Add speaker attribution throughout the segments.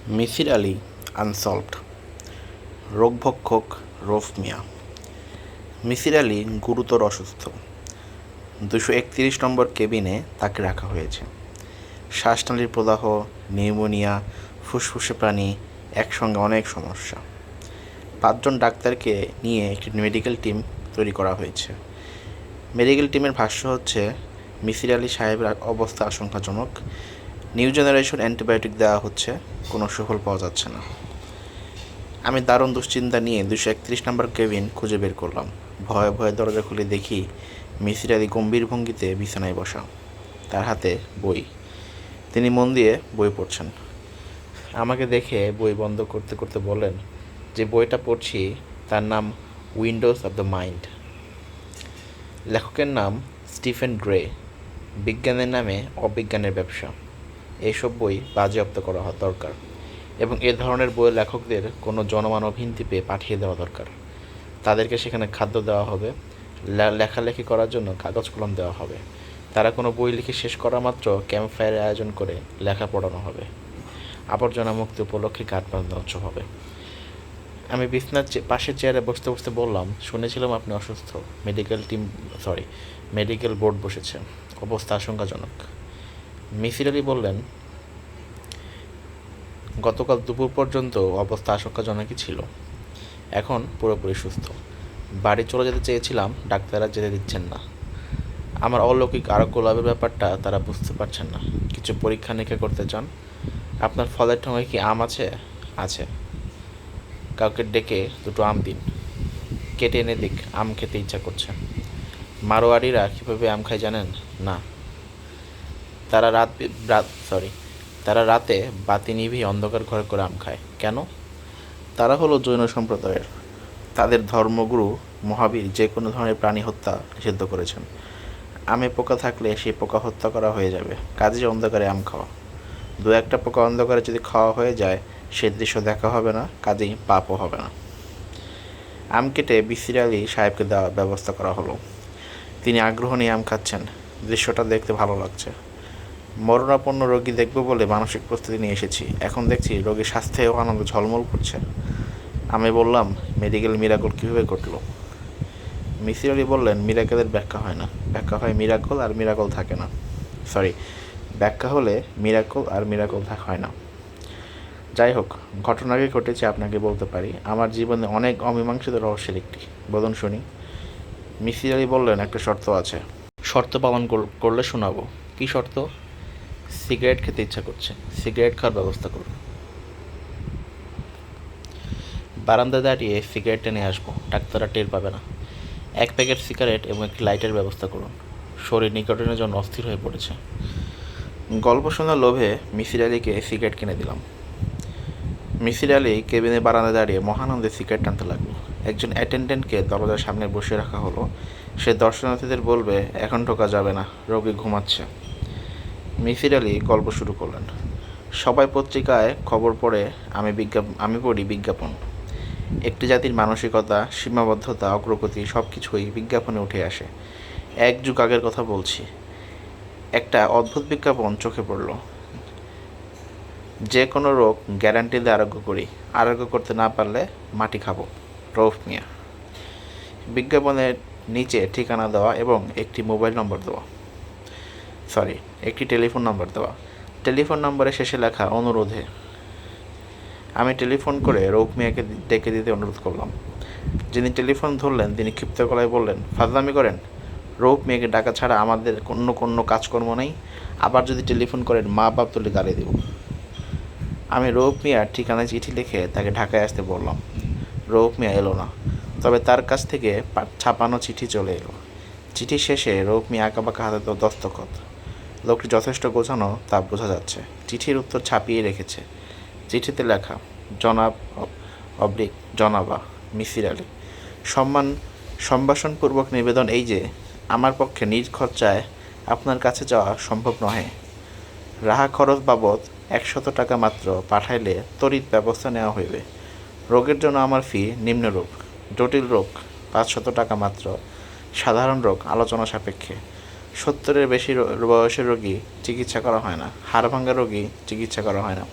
Speaker 1: Misir Ali unsolved, রোগভক্ষক Rauf মিয়া। মিসির আলী গুরুতর অসুস্থ। 231 নম্বর কেবিনে তাকে রাখা হয়েছে। শ্বাসনালীর প্রদাহ, নিউমোনিয়া, ফুসফুসে প্রাণী, একসঙ্গে অনেক সমস্যা। 5 জন ডাক্তারকে নিয়ে একটি মেডিকেল টিম তৈরি করা হয়েছে। মেডিকেল টিমের ভাষ্য হচ্ছে, মিসির আলী সাহেবের অবস্থা আশঙ্কাজনক। নিউ জেনারেশন অ্যান্টিবায়োটিক দেওয়া হচ্ছে, কোনো সুফল পাওয়া যাচ্ছে না। আমি দারুণ দুশ্চিন্তা নিয়ে 231 নম্বর কেবিন খুঁজে বের করলাম। ভয়ে ভয়ে দরজা খুলে দেখি মিসির আলী গম্ভীর ভঙ্গিতে বিছানায় বসা, তার হাতে বই। তিনি মন দিয়ে বই পড়ছেন। আমাকে দেখে বই বন্ধ করতে করতে বললেন, যে বইটা পড়ছি তার নাম উইন্ডোজ অব দ্য মাইন্ড। লেখকের নাম স্টিফেন গ্রে। বিজ্ঞানের নামে অবিজ্ঞানের ব্যবসা। এইসব বই বাজেয়াপ্ত করা দরকার, এবং এ ধরনের বইয়ের লেখকদের কোনো জনমানবহীন দ্বীপে পাঠিয়ে দেওয়া দরকার। তাদেরকে সেখানে খাদ্য দেওয়া হবে, লেখালেখি করার জন্য কাগজ কলম দেওয়া হবে। তারা কোনো বই লিখে শেষ করা মাত্র ক্যাম্প ফায়ারের আয়োজন করে লেখা পড়ানো হবে। আবর্জনা মুক্তি উপলক্ষে গাছ বাঁধানো উৎসব হবে। আমি বিছনার পাশের চেয়ারে বসতে বসতে বললাম, শুনেছিলাম আপনি অসুস্থ। মেডিকেল বোর্ড বসেছে, অবস্থা আশঙ্কাজনক। মিসির আলী বললেন, গতকাল দুপুর পর্যন্ত অবস্থা আশঙ্কাজনকই ছিল, এখন পুরোপুরি সুস্থ। বাড়ি চলে যেতে চেয়েছিলাম, ডাক্তাররা যেতে দিচ্ছেন না। আমার অলৌকিক আরোগ্য লাভের ব্যাপারটা তারা বুঝতে পারছেন না। কিছু পরীক্ষা নিরীক্ষা করতে চান। আপনার ফলের ঠোঙায় কি আম আছে? আছে। কাউকে ডেকে 2টো আম দিন, কেটে এনে দিক, আম খেতে ইচ্ছা করছে। মারোয়ারিরা কীভাবে আম খায় জানেন? না। তারা তারা রাতে বাতি নিভিয়ে অন্ধকার ঘরে করে আম খায়। কেন? তারা হলো জৈন সম্প্রদায়ের। তাদের ধর্মগুরু মহাবীর যে কোনো ধরনের প্রাণী হত্যা নিষিদ্ধ করেছেন। আমে পোকা থাকলে সেই পোকা হত্যা করা হয়ে যাবে, কাজেই অন্ধকারে আম খাওয়া। 2-1টা পোকা অন্ধকারে যদি খাওয়া হয়ে যায়, সে দৃশ্য দেখা হবে না, কাজেই পাপও হবে না। আম কেটে মিসির আলী সাহেবকে দেওয়ার ব্যবস্থা করা হলো। তিনি আগ্রহ নিয়ে আম খাচ্ছেন। দৃশ্যটা দেখতে ভালো লাগছে। মরণাপন্ন রোগী দেখব বলে মানসিক প্রস্তুতি নিয়ে এসেছি, এখন দেখছি রোগীর স্বাস্থ্যেও আনন্দ ঝলমল করছে। আমি বললাম, মেডিকেল মিরাকল কীভাবে ঘটল? মিসির আলী বললেন, মিরাকেলের ব্যাখ্যা হয় না, ব্যাখ্যা হয় মিরাকল, আর মিরাকল থাকে না। ব্যাখ্যা হলে মিরাকল, আর মিরাকল হয় না। যাই হোক, ঘটনাকে ঘটেছে আপনাকে বলতে পারি, আমার জীবনে অনেক অমীমাংসিত রহস্যের একটি। বলুন শুনি। মিসির আলী বললেন, একটা শর্ত আছে। শর্ত পালন করলে শোনাবো। কী শর্ত? সিগারেট খেতে ইচ্ছা করছে, সিগারেট খাওয়ার ব্যবস্থা করুন। বারান্দায় দাঁড়িয়ে সিগারেট টেনে আসবো, ডাক্তাররা টের পাবে না। 1 প্যাকেট সিগারেট এবং একটি লাইটের ব্যবস্থা করুন। শরীর নিকটের জন্য অস্থির হয়ে পড়েছে। গল্প শোনার লোভে মিসির আলীকে সিগারেট কিনে দিলাম। মিসির আলী কেবিনে বারান্দায় দাঁড়িয়ে মহানন্দে সিগারেট টানতে লাগলো। একজন অ্যাটেন্ডেন্টকে দরজার সামনে বসে রাখা হলো। সে দর্শনার্থীদের বলবে, এখন ঢোকা যাবে না, রোগী ঘুমাচ্ছে। মিসির আলী গল্প শুরু করলেন। সবাই পত্রিকায় খবর পড়ে, আমি পড়ি বিজ্ঞাপন। একটি জাতির মানসিকতা, সীমাবদ্ধতা, অগ্রগতি সব কিছুই বিজ্ঞাপনে উঠে আসে। 1 যুগ আগের কথা বলছি। একটা অদ্ভুত বিজ্ঞাপন চোখে পড়ল। যে কোনো রোগ গ্যারান্টি দিয়ে আরোগ্য করি, আরোগ্য করতে না পারলে মাটি খাবো, রউফ মিয়া। বিজ্ঞাপনের নিচে ঠিকানা দেওয়া এবং একটি টেলিফোন নম্বর দেওয়া। টেলিফোন নম্বরের শেষে লেখা অনুরোধে। আমি টেলিফোন করে রউফ মিয়াকে ডেকে দিতে অনুরোধ করলাম। যিনি টেলিফোন ধরলেন তিনি ক্ষিপ্ত গলায় বললেন, ফাজলামি করেন? রউফ মিয়াকে ডাকা ছাড়া আমাদের কোনো কাজকর্ম নেই। আবার যদি টেলিফোন করেন, মা বাপ তুলে গালি দেব। আমি রউফ মিয়ার ঠিকানায় চিঠি লিখে তাকে ঢাকায় আসতে বললাম। রউফ মিয়া এলো না, তবে তার কাছ থেকে ছাপানো চিঠি চলে এলো। চিঠির শেষে রউফ মিয়া আঁকাবাঁকা হাতে দস্তখত। লোকটি যথেষ্ট গোছানো, তা বোঝা যাচ্ছে। চিঠির উত্তর ছাপিয়ে রেখেছে। চিঠিতে লেখা, জনাব জনাবা মিসির আলী, সম্ভাষণপূর্বক নিবেদন এই যে, আমার পক্ষে নিজ খরচায় আপনার কাছে যাওয়া সম্ভব নহে। রাহা খরচ বাবদ 100 টাকা মাত্র পাঠাইলে তড়িৎ ব্যবস্থা নেওয়া হইবে। রোগের জন্য আমার ফি নিম্নরূপ: জটিল রোগ 500 টাকা মাত্র, সাধারণ রোগ আলোচনা সাপেক্ষে। 70-এর বেশি বয়সের রোগী চিকিৎসা করা হয় না, হাড় ভাঙা রোগী চিকিৎসা করা হয় না,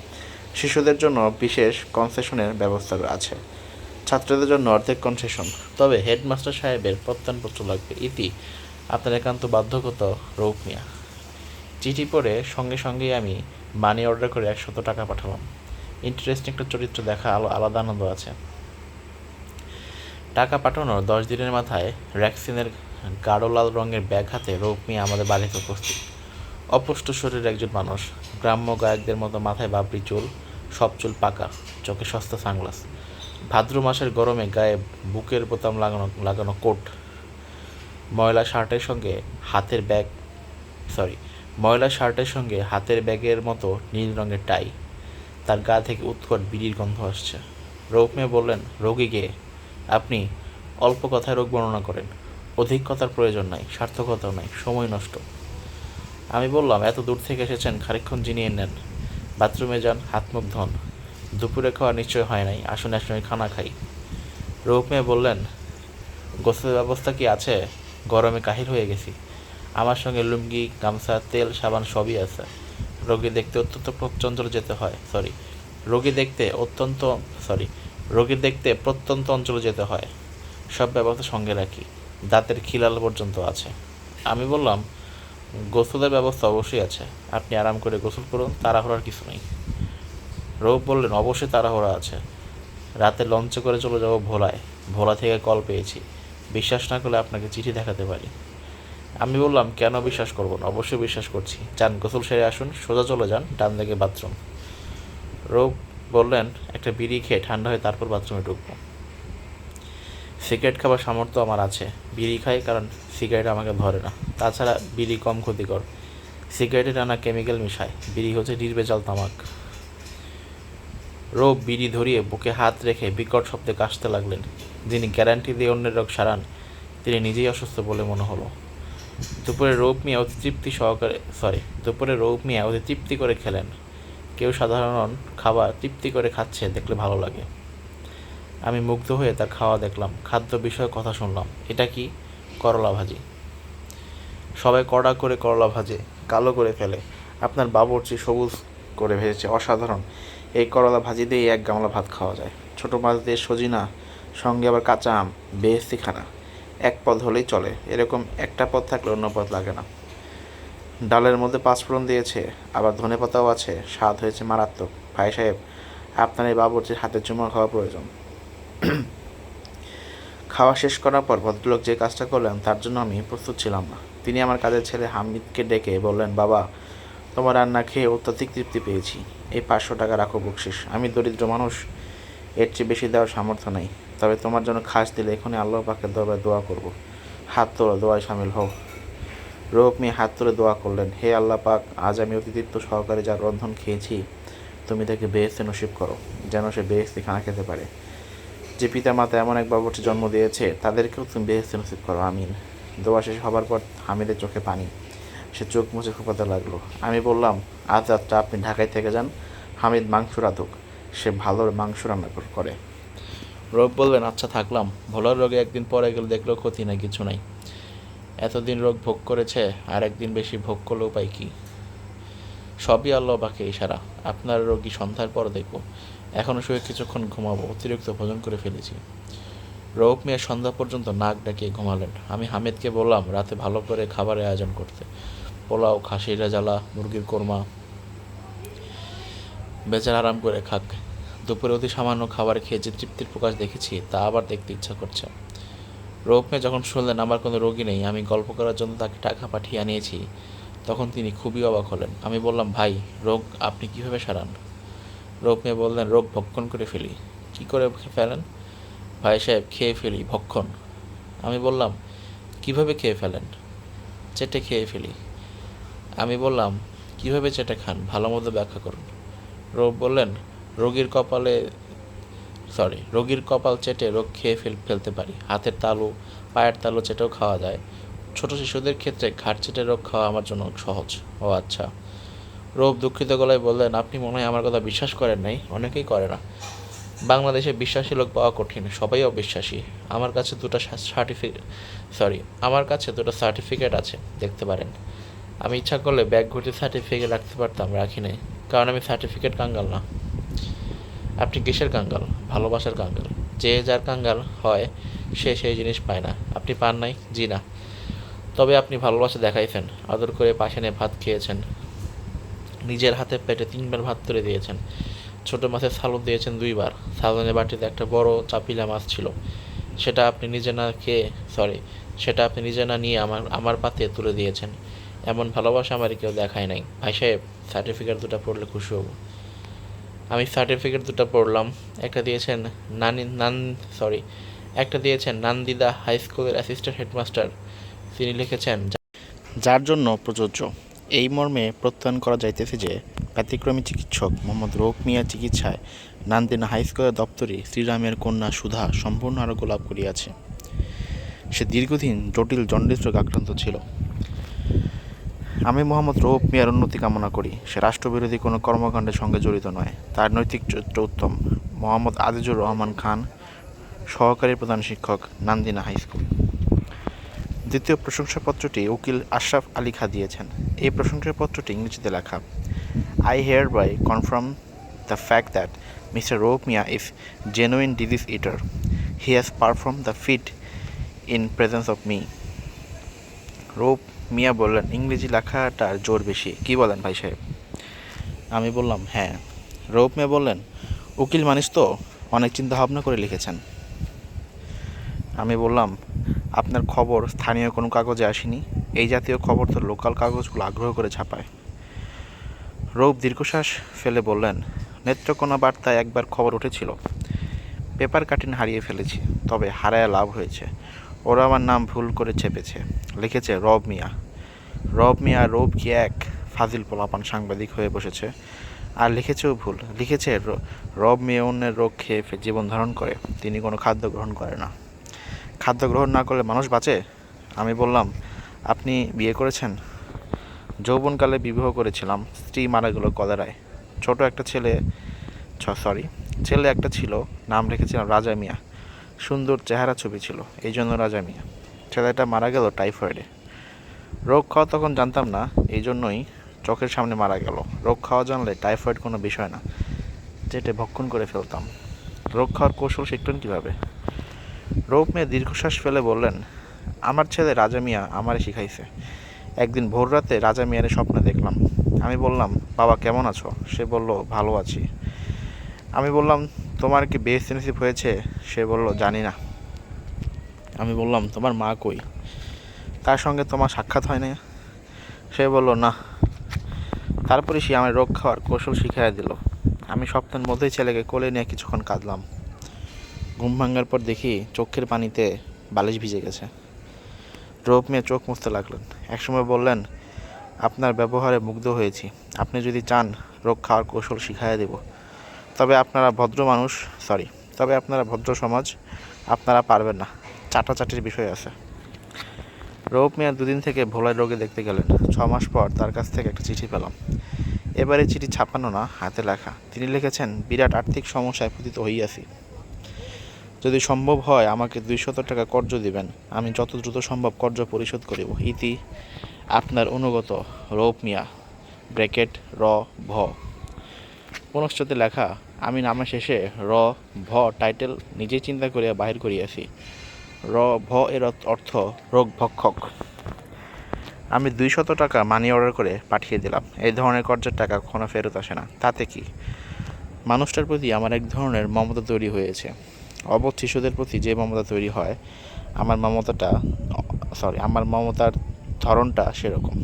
Speaker 1: শিশুদের জন্য বিশেষ কনসেশনের ব্যবস্থা আছে, ছাত্রদের জন্য অর্ধেক কনসেশন। তবে হেডমাস্টার সাহেবের প্রত্যয়নপত্র লাগবে। ইতি আপনার একান্ত বাধ্যগত, রৌফ মিয়া। চিঠি পড়ে সঙ্গে সঙ্গেই আমি মানি অর্ডার করে 100 টাকা পাঠালাম। ইন্টারেস্টিং একটা চরিত্র দেখা আলাদা আনন্দ আছে। টাকা পাঠানোর 10 দিনের মাথায় র্যাক্সিনের গাঢ় লাল রঙের ব্যাগ হাতে রৌফ মিয়া আমাদের বাড়িতে উপস্থিত। অপুষ্ট শরীরের একজন মানুষ, গ্রাম্য গায়কদের মতো মাথায় বাবরি চুল, সব চুল পাকা, চোখে সস্তা সানগ্লাস, ভাদ্র মাসের গরমে গায়ে বুকের বোতাম লাগানো কোট, ময়লা শার্টের সঙ্গে হাতের ব্যাগের মতো নীল রঙের টাই। তার গা থেকে উৎকট বিড়ির গন্ধ আসছে। রৌফ মিয়া বললেন, রোগীকে আপনি অল্প কথায় রোগ বর্ণনা করেন, অধিক কথার প্রয়োজন নাই, সার্থকতাও নাই, সময় নষ্ট। আমি বললাম, এত দূর থেকে এসেছেন, খানিকক্ষণ জিনিয়ে নেন, বাথরুমে যান, হাত মুখ ধোন, দুপুরে খাওয়া নিশ্চয় হয় নাই, আসুন একসঙ্গে খানা খাই। রৌফ মিয়া বললেন, গোসলের ব্যবস্থা কি আছে? গরমে কাহিল হয়ে গেছি। আমার সঙ্গে লুঙ্গি, গামছা, তেল, সাবান সবই আছে। রোগী দেখতে প্রত্যন্ত অঞ্চলে যেতে হয়। সব ব্যবস্থা সঙ্গে রাখি, দাঁতের খিলাল পর্যন্ত আছে। আমি বললাম, গোসলের ব্যবস্থা অবশ্যই আছে, আপনি আরাম করে গোসল করুন, তাড়াহুড়ার কিছু নেই। রৌফ বললেন, অবশ্যই তাড়াহুড়া আছে, রাতে লঞ্চে করে চলে যাব ভোলায়, ভোলা থেকে কল পেয়েছি, বিশ্বাস না করলে আপনাকে চিঠি দেখাতে পারি। আমি বললাম, কেন বিশ্বাস করব না, অবশ্যই বিশ্বাস করছি, যান গোসল সেরে আসুন, সোজা চলে যান, ডান দিকে বাথরুম। রৌফ বললেন, একটা বিড়ি খেয়ে ঠান্ডা হয়ে তারপর বাথরুমে ঢুকবো। সিগারেট খাবার সামর্থ্য আমার আছে, বিড়ি খাই কারণ সিগারেট আমাকে ধরে না, তাছাড়া বিড়ি কম ক্ষতিকর, সিগারেটে নানা কেমিক্যাল মিশায়, বিড়ি হচ্ছে নির্ভেজাল তামাক। রৌফ বিড়ি ধরিয়ে বুকে হাত রেখে বিকট শব্দে কাশতে লাগলেন। যিনি গ্যারান্টি দিয়ে অন্যের রোগ সারান, তিনি নিজেই অসুস্থ বলে মনে হলো। দুপুরে রৌফ মিয়া অতি তৃপ্তি করে খেলেন। কেউ সাধারণ খাবার তৃপ্তি করে খাচ্ছে দেখলে ভালো লাগে। আমি মুগ্ধ হয়ে তার খাওয়া দেখলাম, খাদ্য বিষয়ে কথা শুনলাম। এটা কি? করলা ভাজি। সবাই কড়া করে করলা ভাজে, কালো করে ফেলে, আপনার বাবুর্চি সবুজ করে ভেজেছে, অসাধারণ। এই করলা ভাজি দিয়ে 1 গামলা ভাত খাওয়া যায়। ছোটো মাছ দিয়ে সজিনা, সঙ্গে আবার কাঁচা আম, বেহেস্তি খানা। 1 পদ হলেই চলে, এরকম একটা পদ থাকলে অন্য পদ লাগে না। ডালের মধ্যে 5 ফোড়ন দিয়েছে, আবার ধনেপাতাও আছে, স্বাদ হয়েছে মারাত্মক। ভাই সাহেব, আপনার এই বাবুর্চির হাতে চুমা খাওয়া প্রয়োজন। খাওয়া শেষ করার পর ভদ্রলোক যে কাজটা করলেন তার জন্য আমি প্রস্তুত ছিলাম না। তিনি আমার কাজের ছেলে হামিদকে ডেকে বললেন, বাবা, তোমার রান্না খেয়ে অত্যাধিক তৃপ্তি পেয়েছি, এই 500 টাকা রাখো বকশিস। আমি দরিদ্র মানুষ, এর চেয়ে বেশি দেওয়ার সামর্থ্য নেই, তবে তোমার জন্য খাস দিলে এখনই আল্লাহ পাকের দরবারে দোয়া করব। হাত তোলো, দোয়ায় সামিল হও। রৌফ মিয়া হাত তুলে দোয়া করলেন, হে আল্লাহ পাক, আজ আমি অতিথিত্ব সহকারে যার রন্ধন খেয়েছি, তুমি তাকে বেহেশতে নসিব করো, যেন সে বেহেশতি খানা খেতে পারে। যে পিতা মাতা এমন এক বাবুর্চি জন্ম দিয়েছে, তাদেরকেও তুমি বেহেশতে নসিব করো, আমিন। দোয়া শেষ হবার পর হামিদের চোখে পানি, সে চোখ মুছে ফোঁপাতে লাগলো। আমি বললাম, আজ রাতটা আপনি ঢাকায় থেকে যান, হামিদ মাংস রাঁধুক, সে ভালো মাংস রান্না করে। রৌফ বলবেন, আচ্ছা থাকলাম, ভোলার রোগে একদিন পরে গেলে দেখলেও ক্ষতি নাই, কিছু নাই। এতদিন রোগ ভোগ করেছে, আর একদিন বেশি ভোগ করলে উপায় কি? সবই আল্লাহ পাকে ইশারা। আপনার রোগী সন্ধ্যার পর দেখব, এখনও শুয়ে কিছুক্ষণ ঘুমাবো, অতিরিক্ত ভোজন করে ফেলেছি। রৌফ মিয়া সন্ধ্যা পর্যন্ত নাক ডাকিয়ে ঘুমালেন। আমি হামিদকে বললাম রাতে ভালো করে খাবারের আয়োজন করতে, পোলাও, খাসির রেজালা, মুরগির কোরমা, বেচারা আরাম করে খাক। দুপুরে অতি সামান্য খাবার খেয়ে যে তৃপ্তির প্রকাশ দেখেছি তা আবার দেখতে ইচ্ছা করছে। রৌফ মিয়া যখন শুনলেন আমার কোনো রোগী নেই, আমি গল্প করার জন্য তাকে টাকা পাঠিয়ে আনিয়েছি, তখন তিনি খুবই অবাক হলেন। আমি বললাম, ভাই, রোগ আপনি কীভাবে সারান? রৌফ মিয়া বললেন, রোগ ভক্ষণ করে ফেলি। কী করে ফেলেন? ভাই সাহেব, খেয়ে ফেলি, ভক্ষণ। আমি বললাম, কিভাবে খেয়ে ফেলেন? চেটে খেয়ে ফেলি। আমি বললাম, কিভাবে চেটে খান, ভালো মতো ব্যাখ্যা করুন। রৌফ বললেন, রোগীর কপাল চেটে রোগ খেয়ে ফেলতে পারি, হাতের তালু, পায়ের তালু চেটেও খাওয়া যায়। ছোট শিশুদের ক্ষেত্রে ঘাট চেটে রোগ খাওয়া আমার জন্য সহজ। ও আচ্ছা। রৌফ দুঃখিত গলায় বললেন, আপনি মনে হয় আমার কথা বিশ্বাস করেন নাই, অনেকেই করে না। বাংলাদেশে বিশ্বাসী লোক পাওয়া কঠিন, সবাই অবিশ্বাসী। আমার কাছে দুটো সার্টিফিকেট আছে, দেখতে পারেন। আমি ইচ্ছা করলে ব্যাগ ভর্তি সার্টিফিকেট রাখতে পারতাম, রাখি নাই, কারণ আমি সার্টিফিকেট কাঙ্গাল না। আপনি কিসের কাঙ্গাল? ভালোবাসার কাঙ্গাল। যে যার কাঙ্গাল হয় সে সেই জিনিস পায় না। আপনি পান নাই? জি না। তবে আপনি ভালোবাসা দেখাইছেন, আদর করে পাশে নিয়ে ভাত খেয়েছেন, নিজের হাতে পেটে 3 বার ভাত তুলে দিয়েছেন, ছোট মাছের সালদ দিয়েছেন 2 বার, সালনের বাটিতে একটা বড় চাপিলা মাছ ছিল, সেটা আপনি নিজে না খেয়ে সেটা আপনি নিজে না নিয়ে আমার পাতে তুলে দিয়েছেন। এমন ভালোবাসা আমার কেউ দেখায় নাই। ভাই সাহেব, সার্টিফিকেট 2টা পড়লে খুশি হব। আমি সার্টিফিকেট 2টা পড়লাম। একটা দিয়েছেন নানি নান সরি একটা দিয়েছেন নান্দিদা হাই স্কুলের অ্যাসিস্ট্যান্ট হেডমাস্টার। তিনি লিখেছেন, যার জন্য প্রযোজ্য এই মর্মে প্রত্যয়ন করা যাইতেছে যে ব্যতিক্রমী চিকিৎসক মোহাম্মদ রৌফ মিয়ার চিকিৎসায় নান্দিনা হাই স্কুলের দপ্তরি শ্রীরামের কন্যা সুধা সম্পূর্ণ আরোগ্য লাভ করিয়াছে। সে দীর্ঘদিন জটিল জন্ডিস রোগে আক্রান্ত ছিল। আমি মোহাম্মদ রৌফ মিয়ার উন্নতি কামনা করি। সে রাষ্ট্রবিরোধী কোনো কর্মকাণ্ডের সঙ্গে জড়িত নয়। তার নৈতিক চরিত্র উত্তম। মোহাম্মদ আজিজুর রহমান খান, সহকারী প্রধান শিক্ষক, নান্দিনা হাই স্কুল। দ্বিতীয় প্রশংসাপত্রটি উকিল আশরাফ আলী খাঁ দিয়েছেন। এই প্রশংসাপত্রটি ইংরেজিতে লেখা। I hereby confirm the fact that Mr. Rope Mia is genuine disease eater. He has performed the feat in presence of me. রৌপ মিয়া বললেন, ইংরেজি লেখাটার জোর বেশি, কি বলেন ভাই সাহেব? আমি বললাম, হ্যাঁ। রৌপ মিয়া বললেন, উকিল মানিস তো, অনেক চিন্তা ভাবনা করে লিখেছেন। আমি বললাম, আপনার খবর স্থানীয় কোনো কাগজে আসেনি? এই জাতীয় খবর তো লোকাল কাগজগুলো আগ্রহ করে ছাপায়। রৌপ দীর্ঘশ্বাস ফেলে বললেন, নেত্রকোনা বার্তায় একবার খবর উঠেছিল। পেপার কাটিং হারিয়ে ফেলেছি, তবে হারায় লাভ হয়েছে। ওরা আমার নাম ভুল করে চেপেছে, লিখেছে রব মিয়া। রব মিয়া রৌপ কি এক ফাজিল পোলাপান সাংবাদিক হয়ে বসেছে। আর লিখেছেও ভুল, লিখেছে রব মিয়া অন্যের রোগ খেয়ে জীবন ধারণ করে, তিনি কোনো খাদ্য গ্রহণ করে না। খাদ্য গ্রহণ না করলে মানুষ বাঁচে? আমি বললাম, আপনি বিয়ে করেছেন? যৌবনকালে বিবাহ করেছিলাম, স্ত্রী মারা গেল কলেরায়। ছোট একটা ছেলে একটা ছিল, নাম রেখেছিলাম রাজা মিয়া। সুন্দর চেহারা ছবি ছিল, এই জন্য রাজা মিয়া। ছেলেটা মারা গেল টাইফয়েডে। রোগ খাওয়া তখন জানতাম না, এই জন্যই চোখের সামনে মারা গেল। রোগ খাওয়া জানলে টাইফয়েড কোনো বিষয় না, চেটে ভক্ষণ করে ফেলতাম। রোগ খাওয়ার কৌশল শিখলেন কীভাবে? রৌপ মিয়া দীর্ঘশ্বাস ফেলে বললেন, আমার ছেলে রাজা মিয়া আমারে শিখাইছে। একদিন ভোর রাতে রাজা মিয়ারে স্বপ্নে দেখলাম। আমি বললাম, বাবা কেমন আছো? সে বলল, ভালো আছি। আমি বললাম, তোমার কি বিএসসি নসিব হয়েছে? সে বলল, জানি না। আমি বললাম, তোমার মা কই? তার সঙ্গে তোমার সাক্ষাৎ হয় না? সে বলল, না। তারপরে সে আমার রোগ খাওয়ার কৌশল শিখাইয়া দিল। আমি স্বপ্নের মধ্যেই ছেলেকে কোলে নিয়ে কিছুক্ষণ কাঁদলাম। ঘুম ভাঙার পর দেখি চোখের পানিতে বালিশ ভিজে গেছে। রৌপ মিয়া চোখ মুছতে লাগলেন। একসময় বললেন, আপনার ব্যবহারে মুগ্ধ হয়েছি। আপনি যদি চান রোগ খাওয়ার কৌশল শিখাইয়া দেব। তবে আপনারা ভদ্র সমাজ, আপনারা পারবেন না, চাটাচাটির বিষয় আছে। রৌপ মিয়া 2 দিন থেকে ভোলাই রোগে দেখতে গেলেন। 6 মাস পর তার কাছ থেকে একটা চিঠি পেলাম। এবারে চিঠি ছাপানো না, হাতে লেখা। তিনি লিখেছেন, বিরাট আর্থিক সমস্যায় পতিত হইয়াছি। যদি সম্ভব হয় আমাকে 200 টাকা কর্জ দিবেন, আমি যত দ্রুত সম্ভব কর্জ পরিশোধ করিব। ইতি আপনার অনুগত রৌপ মিয়া ব্র্যাকেট র ভ। পুনশ্চতে লেখা, আমি নামের শেষে র ভ টাইটেল নিজেই চিন্তা করিয়া বাহির করিয়াছি। র ভ এর অর্থ রোগ ভক্ষক। আমি 200 টাকা মানি অর্ডার করে পাঠিয়ে দিলাম। এই ধরনের কর্জের টাকা কখনো ফেরত আসে না, তাতে কি? মানুষটার প্রতি আমার এক ধরনের মমতা তৈরি হয়েছে। অবধ শিশুদের প্রতি যে মমতা তৈরি হয়, আমার মমতার ধরনটা সেরকম।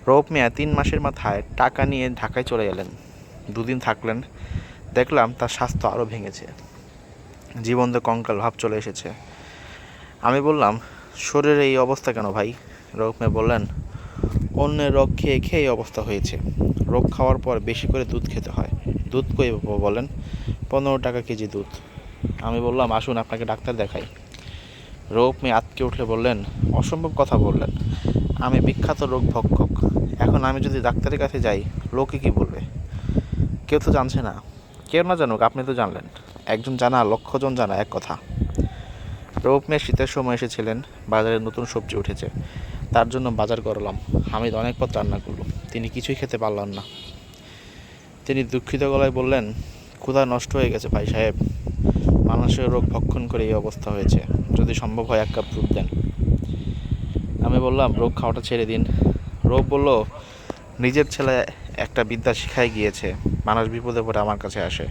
Speaker 1: রৌপ মিয়া 3 মাসের মাথায় টাকা নিয়ে ঢাকায় চলে এলেন। 2 দিন থাকলেন। দেখলাম তার স্বাস্থ্য আরও ভেঙেছে, জীবন্ত কঙ্কাল ভাব চলে এসেছে। আমি বললাম, শরীরে এই অবস্থা কেন ভাই? রৌপ মিয়া বললেন, অন্যের রোগ খেয়ে খেয়ে অবস্থা হয়েছে। রোগ খাওয়ার পর বেশি করে দুধ খেতে হয়। দুধ কই বলেন? 15 টাকা কেজি দুধ। আমি বললাম, আসুন আপনাকে ডাক্তার দেখাই। রৌপ মিয়া আঁতকে উঠলে বললেন, অসম্ভব কথা বললেন। আমি বিখ্যাত রোগ ভক্ষক, এখন আমি যদি ডাক্তারের কাছে যাই লোকে কি বলবে? কেউ তো জানছে না। কেউ না জানুক, আপনি তো জানলেন। একজন জানা 1,00,000 জন জানা এক কথা। রৌপ মিয়া শীতের সময় এসেছিলেন, বাজারে নতুন সবজি উঠেছে, তার জন্য বাজার করলাম। হামিদ অনেক পথ রান্না করল, তিনি কিছুই খেতে পারলেন না। তিনি দুঃখিত গলায় বললেন, ক্ষুধা নষ্ট হয়ে গেছে ভাই সাহেব, মানুষের রোগ ভক্ষণ করে এই অবস্থা হয়েছে, যদি সম্ভব হয় 1 কাপ দুধ দেন। আমি বললাম, রোগ খাওয়াটা ছেড়ে দিন। রোগ বলল, নিজের ছেলে একটা বিদ্যা শিখাই গিয়েছে, মানুষ বিপদে পড়ে আমার কাছে আসে।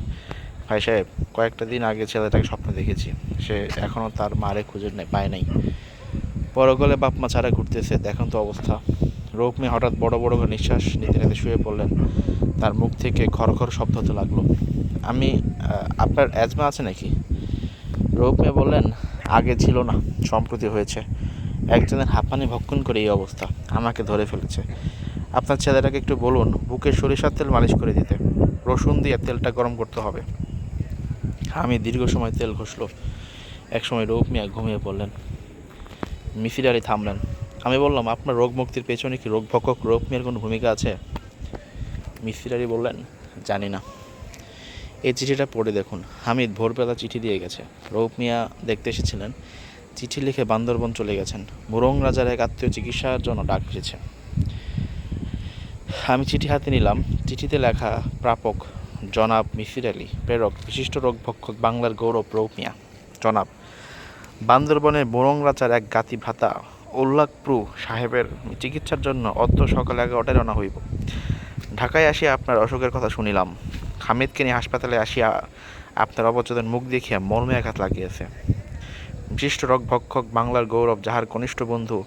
Speaker 1: ভাই সাহেব, কয়েকটা দিন আগে ছেলেটাকে স্বপ্ন দেখেছি, সে এখনও তার মারে খুঁজে পায় নাই, পরকালে বাপ মা ছাড়া ঘুরতেছে, দেখুন তো অবস্থা। রোগ মেয়ে হঠাৎ বড় বড় করে নিঃশ্বাস নিতে নিতে শুয়ে পড়লেন, তার মুখ থেকে খড়খড় শব্দ হতে লাগলো। আমি আপনার অ্যাজমা আছে নাকি? রোগ মেয়ে বললেন, আগে ছিল না, সম্প্রতি হয়েছে, একজনের হাঁপানি ভক্ষণ করে এই অবস্থা, আমাকে ধরে ফেলেছে। আপনার ছেলেটাকে একটু বলুন বুকে সরিষার তেল মালিশ করে দিতে, রসুন দিয়ে তেলটা গরম করতে হবে। আমি দীর্ঘ সময় তেল ঘষল। একসময় রোগ মিয়া ঘুমিয়ে পড়লেন। মিসির আলি থামলেন। আমি বললাম, আপনার রোগ মুক্তির পেছনে কি রোগভক্ষক রোগ মিয়ার কোনো ভূমিকা আছে? মিসির আলি বললেন, জানি না। এই চিঠিটা পড়ে দেখুন। হামিদ ভোরবেলা চিঠি দিয়ে গেছে। রৌফ মিয়া দেখতে এসেছিলেন। চিঠি লিখে বান্দরবন চলে গেছেন। মুরং রাজার এক আত্মীয় চিকিৎসার জন্য ডাক এসেছে। আমি চিঠি হাতে নিলাম। চিঠিতে লেখা, প্রাপক জনাব মিসির আলি, প্রেরক বিশিষ্ট রোগভক্ষক বাংলার গৌরব রৌফ মিয়া। জনাব, বান্দরবনের মুরং রাজার এক গাতি ভ্রাতা উল্লাকপ্রু সাহেবের চিকিৎসার জন্য অদ্য সকাল 11টায় রওনা হইব। ঢাকায় আসিয়া আপনার অসুখের কথা শুনিলাম। হামিদকে নিয়ে হাসপাতালে আসিয়া আপনার অবচেতন মুখ দেখিয়া মর্মে আঘাত লাগিয়েছে। বিশিষ্ট রোগভক্ষক বাংলার গৌরব যাহার কনিষ্ঠ বন্ধু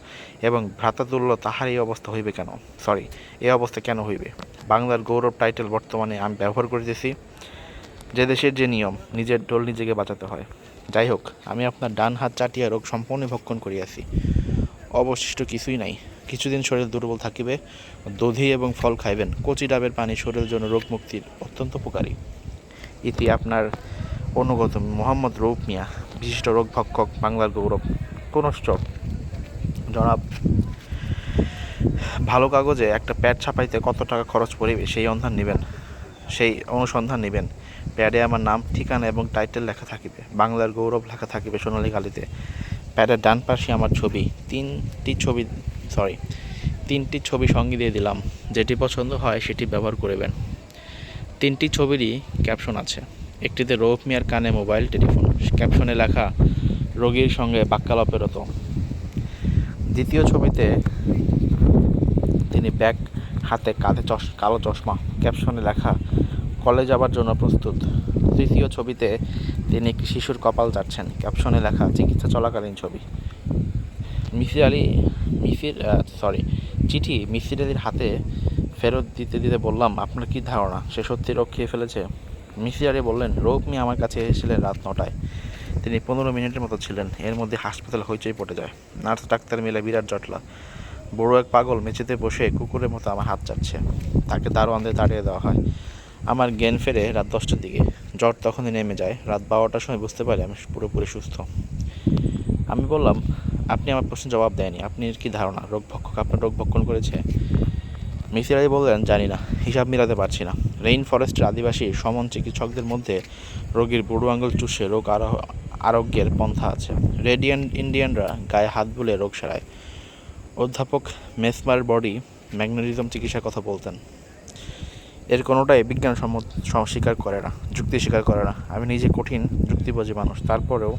Speaker 1: এবং ভ্রাতাতুল্য, তাহার এই অবস্থা হইবে কেন? এই অবস্থা কেন হইবে? বাংলার গৌরব টাইটেল বর্তমানে আমি ব্যবহার করিতেছি। যে দেশের যে নিয়ম, নিজের ঢোল নিজেকে বাঁচাতে হয়। যাই হোক, আমি আপনার ডান হাত চাটিয়া রোগ সম্পূর্ণ ভক্ষণ করিয়াছি, অবশিষ্ট কিছুই নাই। কিছুদিন শরীর দুর্বল থাকিবে, দধি এবং ফল খাইবেন। কচি ডাবের পানি শরীরের জন্য রোগ মুক্তির অত্যন্ত উপকারী। ইতি আপনার অনুগত মোহাম্মদ রৌফ মিয়া, বিশিষ্ট রোগভক্ষক বাংলার গৌরব। পুনশ্চ জনাব, ভালো কাগজে একটা প্যাড ছাপাইতে কত টাকা খরচ পড়িবে সেই অনুসন্ধান নিবেন। প্যাডে আমার নাম, ঠিকানা এবং টাইটেল লেখা থাকিবে, বাংলার গৌরব লেখা থাকিবে সোনালী কালিতে। প্যাডের ডান পাশে আমার ছবি, তিনটি ছবি সঙ্গে দিয়ে দিলাম। যেটি পছন্দ হয় সেটি ব্যবহার করবেন। 3টি ছবিরই ক্যাপশন আছে। একটিতে রৌফ মিয়ার কানে মোবাইল টেলিফোন, ক্যাপশনে লেখা, রোগীর সঙ্গে বাক্যালাপরত। দ্বিতীয় ছবিতে তিনি ব্যাগ হাতে, কাঁধে কালো চশমা, ক্যাপশনে লেখা, কলেজ যাবার জন্য প্রস্তুত। তৃতীয় ছবিতে তিনি একটি শিশুর কপাল চাটছেন, ক্যাপশনে লেখা, চিকিৎসা চলাকালীন ছবি। চিঠি মিসির আলির হাতে ফেরত দিতে দিতে বললাম, আপনার কি ধারণা সে সত্যি রোগ খেয়ে ফেলেছে? মিসির আলি বললেন, রোগ মিয়া আমার কাছে এসেছিলেন রাত 9টায়। তিনি 15 মিনিটের মতো ছিলেন। এর মধ্যে হাসপাতালে হইচই পড়ে যায়। নার্স ডাক্তার মিলে বিরাট জটলা। বড় এক পাগল মেঝেতে বসে কুকুরের মতো আমার হাত চাটছে। তাকে দারোয়ানদের তাড়িয়ে দেওয়া হয়। আমার জ্ঞান ফেরে রাত 10টার দিকে। জ্বর তখনই নেমে যায়। রাত 12টার সময় বুঝতে পারি আমি পুরোপুরি সুস্থ। আমি বললাম, আপনি আমার প্রশ্নের জবাব দেয়নি। আপনি কি ধারণা রোগভক্ষক আপনার রোগ ভক্ষণ করেছে? মিসির আলি বললেন, জানি না, হিসাব মিলাতে পারছি না। রেইন ফরেস্টের আদিবাসী সমন চিকিৎসকদের মধ্যে রোগীর বুড়ো আঙুল চুষে রোগ আরোগ্যের পন্থা আছে। রেডিয়েন্ট ইন্ডিয়ানরা গায়ে হাত বুলে রোগ সারায়। অধ্যাপক মেসমার বডি ম্যাগনেটিজম চিকিৎসার কথা বলতেন। এর কোনোটাই বিজ্ঞান স্বীকার করে না, যুক্তি স্বীকার করে না। আমি নিজে কঠিন যুক্তিবাদী মানুষ, তারপরেও।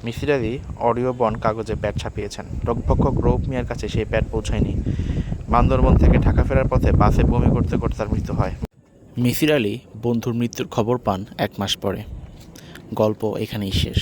Speaker 1: মিসির আলি অডিও বন্ড কাগজে প্যাড ছাপিয়েছেন। রোগভক্ষক রৌফ মিয়ার কাছে সেই প্যাড পৌঁছায়নি। বান্দরবন থেকে ঢাকা ফেরার পথে বাসে বমি করতে করতে তার মৃত্যু হয়। মিসির আলি বন্ধুর মৃত্যুর খবর পান 1 মাস পরে। গল্প এখানেই শেষ।